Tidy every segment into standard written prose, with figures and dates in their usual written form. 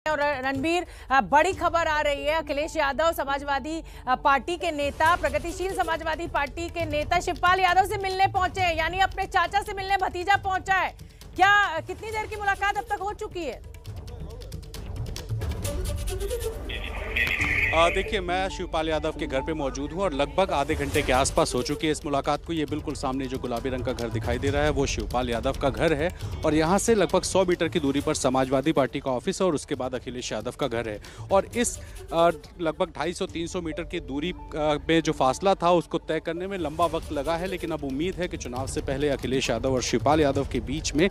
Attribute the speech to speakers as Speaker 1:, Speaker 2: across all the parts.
Speaker 1: और रणबीर, बड़ी खबर आ रही है। अखिलेश यादव समाजवादी पार्टी के नेता, प्रगतिशील समाजवादी पार्टी के नेता शिवपाल यादव से मिलने पहुंचे हैं, यानी अपने चाचा से मिलने भतीजा पहुंचा है। क्या कितनी देर की मुलाकात अब तक हो चुकी है?
Speaker 2: देखिए, मैं शिवपाल यादव के घर पे मौजूद हूं और लगभग आधे घंटे के आसपास हो चुकी है इस मुलाकात को। ये बिल्कुल सामने जो गुलाबी रंग का घर दिखाई दे रहा है वो शिवपाल यादव का घर है और यहाँ से लगभग 100 मीटर की दूरी पर समाजवादी पार्टी का ऑफिस है और उसके बाद अखिलेश यादव का घर है। और इस लगभग 250-300 मीटर की दूरी में जो फासला था उसको तय करने में लंबा वक्त लगा है, लेकिन अब उम्मीद है कि चुनाव से पहले अखिलेश यादव और शिवपाल यादव के बीच में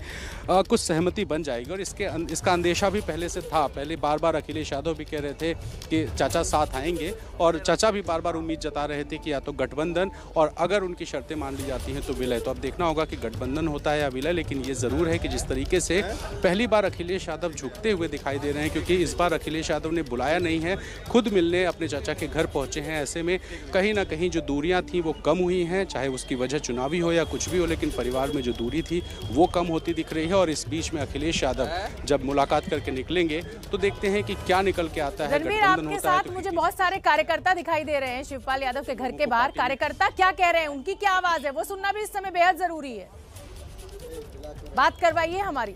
Speaker 2: कुछ सहमति बन जाएगी। और इसका अंदेशा भी पहले से था। पहले बार बार अखिलेश यादव भी कह रहे थे कि चाचा साथ आएंगे और चाचा भी बार बार उम्मीद जता रहे थे कि या तो गठबंधन और अगर उनकी शर्तें मान ली जाती हैं तो विलय। तो अब देखना होगा कि गठबंधन होता है या विलय, लेकिन ये ज़रूर है कि जिस तरीके से पहली बार अखिलेश यादव झुकते हुए दिखाई दे रहे हैं, क्योंकि इस बार अखिलेश यादव ने बुलाया नहीं है, खुद मिलने अपने चाचा के घर पहुंचे हैं। ऐसे में कहीं ना कहीं जो दूरियां थी वो कम हुई हैं, चाहे उसकी वजह चुनावी हो या कुछ भी हो, लेकिन परिवार में जो दूरी थी वो कम होती दिख रही है। और इस बीच में अखिलेश यादव जब मुलाकात करके निकलेंगे तो देखते हैं कि क्या निकल के आता है।
Speaker 1: गठबंधन होता है तो मुझे बहुत सारे कार्यकर्ता दिखाई दे रहे हैं शिवपाल यादव के घर के बाहर। कार्यकर्ता क्या कह रहे हैं, उनकी क्या आवाज है, वो सुनना भी इस समय बेहद जरूरी है। बात करवाइए हमारी।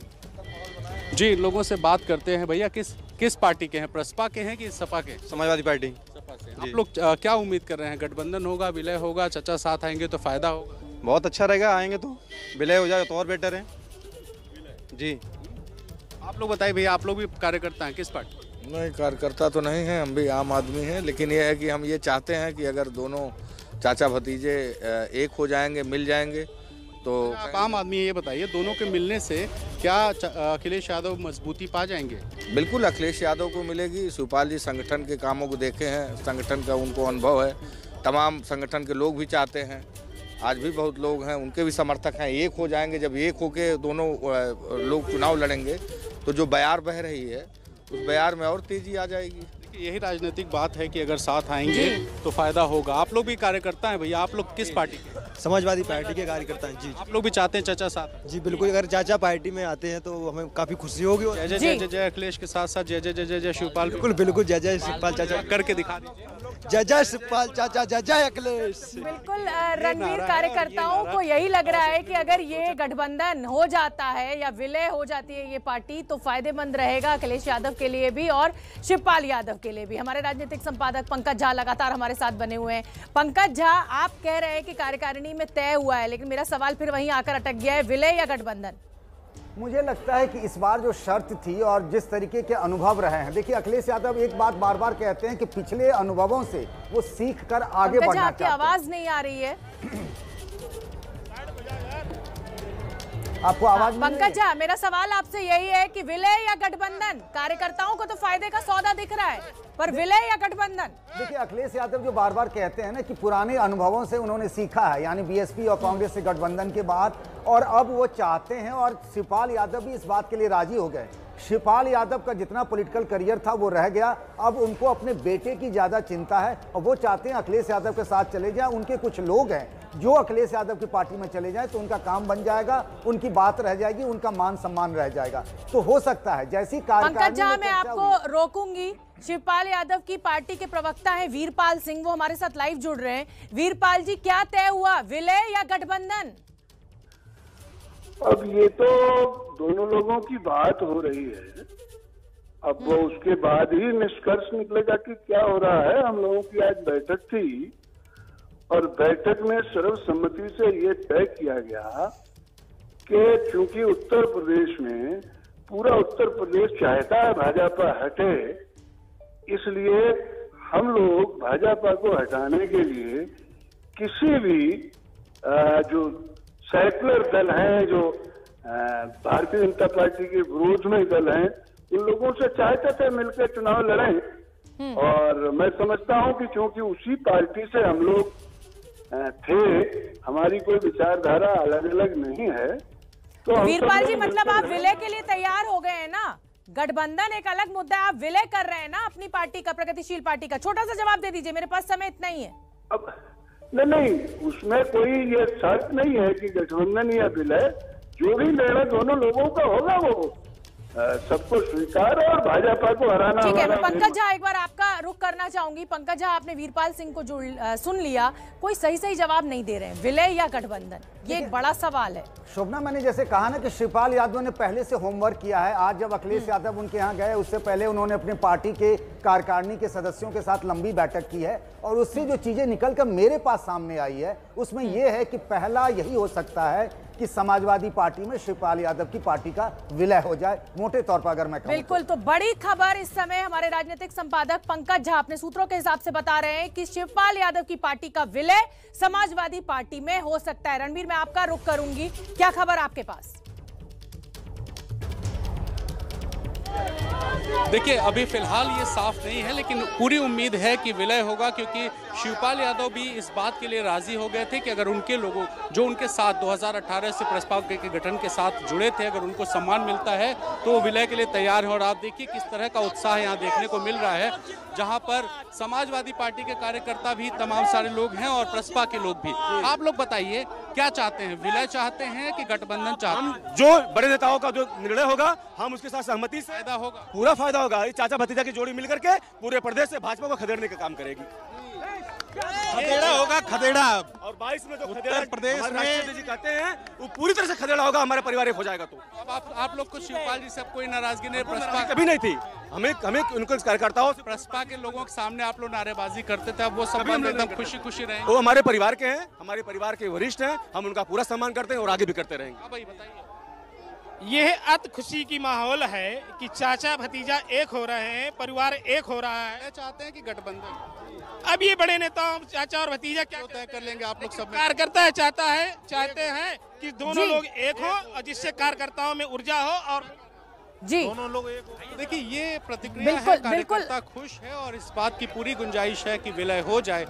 Speaker 2: जी, लोगों से बात करते हैं। भैया, किस पार्टी के हैं? प्रसपा के हैं कि सपा के?
Speaker 3: समाजवादी पार्टी।
Speaker 2: सपा से। आप लोग क्या उम्मीद कर रहे हैं? गठबंधन होगा, विलय होगा, चाचा साथ आएंगे तो फायदा होगा?
Speaker 3: बहुत अच्छा रहेगा, आएंगे तो विलय हो जाएगा तो और बेटर है जी।
Speaker 2: आप लोग बताइए भैया, आप लोग भी कार्यकर्ता हैं, किस पार्टी?
Speaker 4: नहीं, कार्यकर्ता तो नहीं है, हम भी आम आदमी हैं, लेकिन ये है कि हम ये चाहते हैं कि अगर दोनों चाचा भतीजे एक हो जाएंगे, मिल जाएंगे तो।
Speaker 2: आप आम आदमी है, ये बताइए, दोनों के मिलने से क्या अखिलेश यादव मजबूती पा जाएंगे?
Speaker 4: बिल्कुल अखिलेश यादव को मिलेगी। शिवपाल जी संगठन के कामों को देखे हैं, संगठन का उनको अनुभव है, तमाम संगठन के लोग भी चाहते हैं, आज भी बहुत लोग हैं उनके भी समर्थक हैं। एक हो जाएंगे, जब एक होके दोनों लोग चुनाव लड़ेंगे तो जो बयार बह रही है उस बयार में और तेजी आ जाएगी।
Speaker 2: देखिए, यही राजनीतिक बात है कि अगर साथ आएंगे तो फायदा होगा। आप लोग भी कार्यकर्ता हैं भैया, आप लोग किस पार्टी के?
Speaker 5: समाजवादी पार्टी के कार्यकर्ता हैं जी।
Speaker 2: आप लोग भी चाहते हैं चाचा साथ?
Speaker 5: जी बिल्कुल, अगर चाचा पार्टी में आते हैं तो हमें काफी खुशी होगी।
Speaker 2: जय जय जय जय अखिलेश के साथ साथ जय जय जय जय शिवपाल।
Speaker 5: बिल्कुल बिल्कुल, जय जय शिवपाल चाचा
Speaker 2: करके दिखा दीजिए।
Speaker 5: जय जय शिवपाल चाचा, जय जय अखिलेश।
Speaker 1: बिल्कुल रणबीर, कार्यकर्ताओं को यही लग रहा है कि अगर ये गठबंधन हो जाता है या विलय हो जाती है ये पार्टी तो फायदेमंद रहेगा अखिलेश यादव के लिए भी और शिवपाल यादव के लिए भी। हमारे राजनीतिक संपादक पंकज झा लगातार हमारे साथ बने हुए हैं। पंकज झा, आप कह रहे हैं कि कार्यकारिणी में तय हुआ है, लेकिन मेरा सवाल फिर वहीं आकर अटक गया है, विलय या गठबंधन?
Speaker 6: मुझे लगता है कि इस बार जो शर्त थी और जिस तरीके के अनुभव रहे हैं, देखिए अखिलेश यादव एक बात बार बार कहते हैं कि पिछले अनुभवों से वो सीख कर आगे बढ़ना चाहते हैं।
Speaker 1: आपकी आवाज नहीं आ रही है।
Speaker 6: आपको आवाज?
Speaker 1: पंकज झा, मेरा सवाल आपसे यही है कि विलय या गठबंधन? कार्यकर्ताओं को तो फायदे का सौदा दिख रहा है, पर विलय या गठबंधन?
Speaker 6: देखिए अखिलेश यादव जो बार बार कहते हैं ना कि पुराने अनुभवों से उन्होंने सीखा है, यानी बीएसपी और कांग्रेस से गठबंधन के बाद, और अब वो चाहते हैं और शिवपाल यादव भी इस बात के लिए राजी हो गए। शिवपाल यादव का जितना पॉलिटिकल करियर था वो रह गया, अब उनको अपने बेटे की ज्यादा चिंता है और वो चाहते हैं अखिलेश यादव के साथ चले जाएं। उनके कुछ लोग हैं जो अखिलेश यादव की पार्टी में चले जाएं तो उनका काम बन जाएगा, उनकी बात रह जाएगी, उनका मान सम्मान रह जाएगा। तो हो सकता है जैसी
Speaker 1: पंकज झा, मैं आपको रोकूंगी। शिवपाल यादव की पार्टी के प्रवक्ता हैं वीरपाल सिंह, वो हमारे साथ लाइव जुड़ रहे हैं। वीरपाल जी, क्या तय हुआ, विलय या गठबंधन?
Speaker 7: अब ये तो दोनों लोगों की बात हो रही है, अब वो उसके बाद ही निष्कर्ष निकलेगा कि क्या हो रहा है। हम लोगों की आज बैठक थी और बैठक में सर्वसम्मति से ये तय किया गया कि चूंकि उत्तर प्रदेश में पूरा उत्तर प्रदेश चाहता है भाजपा हटे, इसलिए हम लोग भाजपा को हटाने के लिए किसी भी जो सेकुलर दल हैं, जो भारतीय जनता पार्टी के विरोध में दल हैं, उन लोगों से चाहते थे मिलकर चुनाव लड़ें। और मैं समझता हूं कि क्योंकि उसी पार्टी से हम लोग थे, हमारी कोई विचारधारा अलग अलग नहीं है, तो
Speaker 1: वीरपाल जी, मतलब आप विलय के लिए तैयार हो गए हैं ना? गठबंधन एक अलग मुद्दा है, आप विलय कर रहे हैं ना अपनी पार्टी का, प्रगतिशील पार्टी का? छोटा सा जवाब दे दीजिए, मेरे पास समय इतना ही है।
Speaker 7: अब नहीं, उसमें कोई ये शर्त नहीं है कि गठबंधन या विलय, जो भी निर्णय दोनों लोगों का होगा वो सबको स्वीकार है और भाजपा को हराना।
Speaker 1: ठीक है, मैं पंकज झा एक बार आपका रुख करना चाहूंगी। पंकज झा, आपने वीरपाल सिंह को सुन लिया, कोई सही जवाब नहीं दे रहे हैं, विलय या गठबंधन, ये एक बड़ा सवाल है।
Speaker 6: शोभना, मैंने जैसे कहा ना कि शिवपाल यादव ने पहले से होमवर्क किया है। आज जब अखिलेश यादव उनके यहाँ गए, उससे पहले उन्होंने अपनी पार्टी के कार्यकारिणी के सदस्यों के साथ लंबी बैठक की है और उससे जो चीजें निकलकर मेरे पास सामने आई है उसमें यह है कि पहला यही हो सकता है कि समाजवादी पार्टी में शिवपाल यादव की पार्टी का विलय हो जाए, मोटे तौर पर अगर मैं कहूं।
Speaker 1: बिल्कुल, तो बड़ी खबर इस समय हमारे राजनीतिक संपादक पंकज झा अपने सूत्रों के हिसाब से बता रहे हैं कि शिवपाल यादव की पार्टी का विलय समाजवादी पार्टी में हो सकता है। रणबीर, मैं आपका रुख करूंगी, क्या खबर आपके पास?
Speaker 2: देखिए, अभी फिलहाल ये साफ नहीं है, लेकिन पूरी उम्मीद है कि विलय होगा, क्योंकि शिवपाल यादव भी इस बात के लिए राजी हो गए थे कि अगर उनके लोगों जो उनके साथ 2018 से प्रस्ताव के गठन के साथ जुड़े थे, अगर उनको सम्मान मिलता है तो वो विलय के लिए तैयार है। और आप देखिए किस तरह का उत्साह यहाँ देखने को मिल रहा है, जहाँ पर समाजवादी पार्टी के कार्यकर्ता भी तमाम सारे लोग हैं और प्रसपा के लोग भी। आप लोग बताइए, क्या चाहते हैं, विलय चाहते हैं कि गठबंधन चाहते हैं?
Speaker 5: जो बड़े नेताओं का जो निर्णय होगा हम उसके साथ सहमति से,
Speaker 2: फायदा होगा,
Speaker 5: पूरा फायदा होगा। चाचा भतीजा की जोड़ी मिलकर के पूरे प्रदेश से भाजपा को खदेड़ने का काम करेगी।
Speaker 3: खदेड़ा होगा, खदेड़ा।
Speaker 5: और 22 में जो
Speaker 3: उत्तर प्रदेश में
Speaker 5: जी कहते हैं वो पूरी तरह से खदेड़ा होगा, हमारा परिवार एक हो जाएगा। तो
Speaker 2: अब आप लोग को शिवपाल जी से कोई नाराजगी नहीं? प्रसपा
Speaker 5: कभी नहीं थी, हमें उनको कार्यकर्ताओं से,
Speaker 2: प्रसपा के लोगों के सामने आप लोग नारेबाजी करते थे, अब वो सब एकदम खुशी रहे।
Speaker 5: वो हमारे परिवार के हैं, हमारे परिवार के वरिष्ठ हैं, हम उनका पूरा सम्मान करते हैं और आगे भी करते रहेंगे।
Speaker 2: भाई बताइए।
Speaker 8: यह अति खुशी की माहौल है कि चाचा भतीजा एक हो रहे हैं, परिवार एक हो रहा है।
Speaker 2: चाहते हैं कि गठबंधन?
Speaker 8: अब ये बड़े नेता चाचा और भतीजा क्या
Speaker 2: तय कर लेंगे आप लोग सब?
Speaker 8: कार्यकर्ता है चाहते हैं कि दोनों लोग एक हो और जिससे कार्यकर्ताओं में ऊर्जा हो और
Speaker 1: जी
Speaker 2: दोनों लोग एक हो। देखिए, ये प्रतिक्रिया है, कार्यकर्ता खुश है और इस बात की पूरी गुंजाइश है कि विलय हो जाए।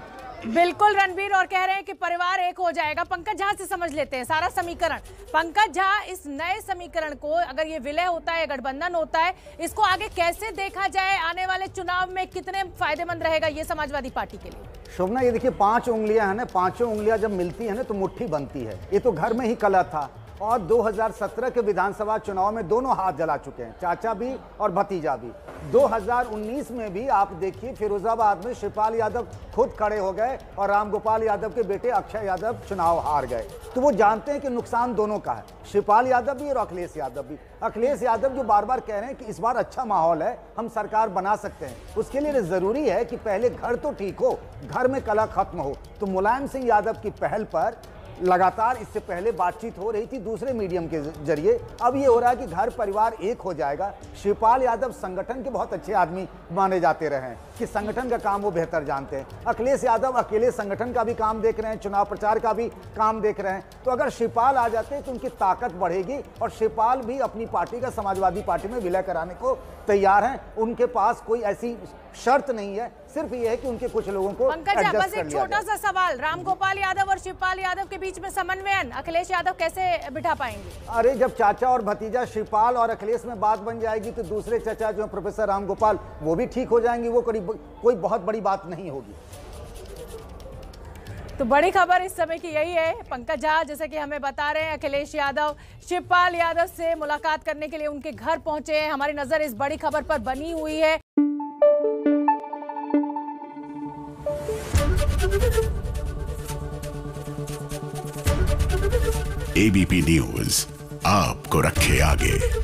Speaker 1: बिल्कुल रणबीर, और कह रहे हैं कि परिवार एक हो जाएगा। पंकज झा से समझ लेते हैं सारा समीकरण। पंकज झा, इस नए समीकरण को, अगर ये विलय होता है, गठबंधन होता है, इसको आगे कैसे देखा जाए, आने वाले चुनाव में कितने फायदेमंद रहेगा ये समाजवादी पार्टी के लिए?
Speaker 6: शोभना, ये देखिए 5 उंगलियां हैं ना, 5 उंगलियां जब मिलती है ना तो मुट्ठी बनती है। ये तो घर में ही कला था और 2017 के विधानसभा चुनाव में दोनों हाथ जला चुके हैं, चाचा भी और भतीजा भी। 2019 में भी आप देखिए फिरोजाबाद में शिवपाल यादव खुद खड़े हो गए और रामगोपाल यादव के बेटे अक्षय यादव चुनाव हार गए। तो वो जानते हैं कि नुकसान दोनों का है, शिवपाल यादव भी और अखिलेश यादव भी। अखिलेश यादव जो बार बार कह रहे हैं कि इस बार अच्छा माहौल है, हम सरकार बना सकते हैं, उसके लिए जरूरी है कि पहले घर तो ठीक हो, घर में कलह खत्म हो। तो मुलायम सिंह यादव की पहल पर लगातार इससे पहले बातचीत हो रही थी दूसरे मीडियम के जरिए, अब ये हो रहा है कि घर परिवार एक हो जाएगा। शिवपाल यादव संगठन के बहुत अच्छे आदमी माने जाते रहे हैं कि संगठन का काम वो बेहतर जानते हैं। अखिलेश यादव अकेले संगठन का भी काम देख रहे हैं, चुनाव प्रचार का भी काम देख रहे हैं। तो अगर शिवपाल आ जाते हैं तो उनकी ताकत बढ़ेगी और शिवपाल भी अपनी पार्टी का समाजवादी पार्टी में विलय कराने को तैयार हैं। उनके पास कोई ऐसी शर्त नहीं है, सिर्फ ये है कि उनके कुछ लोगों को
Speaker 1: पंकज, बस एक छोटा सा सवाल, रामगोपाल यादव और शिवपाल यादव के बीच में समन्वयन अखिलेश यादव कैसे बिठा पाएंगे?
Speaker 6: अरे जब चाचा और भतीजा शिवपाल और अखिलेश में बात बन जाएगी तो दूसरे चाचा जो प्रोफेसर रामगोपाल वो भी ठीक हो जाएंगे, वो कोई बहुत बड़ी बात नहीं होगी।
Speaker 1: तो बड़ी खबर इस समय की यही है। पंकज झा जैसे कि हमें बता रहे हैं, अखिलेश यादव शिवपाल यादव से मुलाकात करने के लिए उनके घर पहुंचे हैं। हमारी नजर इस बड़ी खबर पर बनी हुई है।
Speaker 9: एबीपी न्यूज आपको रखे आगे।